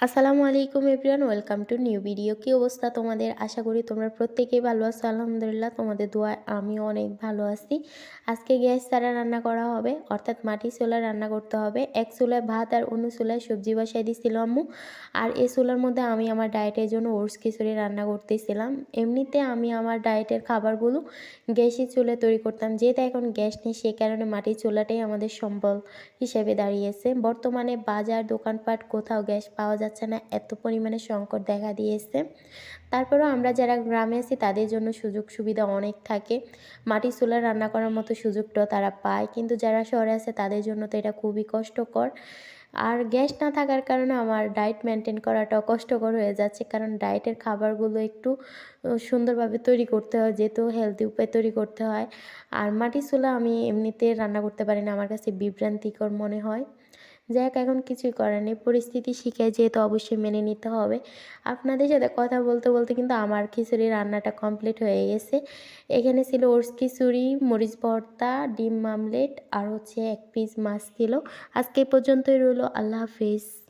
আসসালামু আলাইকুম everyone, welcome to new video. কী অবস্থা তোমাদের? আশা করি তোমরা প্রত্যেকেই ভালো আছো। আলহামদুলিল্লাহ, তোমাদের দোয়ায় আমিও অনেক ভালো আছি। আজকে গ্যাস ছাড়া রান্না করা হবে, অর্থাৎ মাটির চুলায় রান্না করতে হবে। এক চুলায় ভাত আর অন্য চুলায় সবজি বসাই দিয়েছিল আম্মু। আর এই চুলার মধ্যে আমি আমার ডায়েটের জন্য ওটস খিচুড়ি রান্না করতেছিলাম। এমনিতে আমি আমার ডায়েটের খাবারগুলো গ্যাসের চুলায় তৈরি করতাম, যেহেতু এখন গ্যাস নেই সে কারণে মাটির চুলাটাই আমাদের সম্বল হিসেবে দাঁড়িয়েছে। বর্তমানে বাজার দোকানপাট কোথাও গ্যাস পাওয়া যাচ্ছে না, এত পরিমাণে সংকট দেখা দিয়েছে। তারপরেও আমরা যারা গ্রামে আছি তাদের জন্য সুযোগ সুবিধা অনেক থাকে, মাটির চুলায় রান্না করার মতো সুযোগটাও তারা পায়। কিন্তু যারা শহরে আছে তাদের জন্য তো এটা খুবই কষ্টকর। আর গ্যাস না থাকার কারণে আমার ডায়েট মেনটেন করাটাও কষ্টকর হয়ে যাচ্ছে, কারণ ডায়েটের খাবারগুলো একটু সুন্দরভাবে তৈরি করতে হয়, যেহেতু হেলদি উপায়ে তৈরি করতে হয়। আর মাটির চুলা আমি এমনিতে রান্না করতে পারি না, আমার কাছে বিভ্রান্তিকর মনে হয়। যাই হোক, এখন কিছুই করার নেই, পরিস্থিতি শিখে যেহেতু অবশ্যই মেনে নিতে হবে। আপনাদের সাথে কথা বলতে বলতে কিন্তু আমার খিচুড়ি রান্নাটা কমপ্লিট হয়ে গেছে। এখানে ছিল ওটস খিচুড়ি, মরিচ ভর্তা, ডিম মামলেট আর হচ্ছে এক পিস মাছ ছিল। আজকে এই পর্যন্তই রইল। আল্লাহ হাফিজ।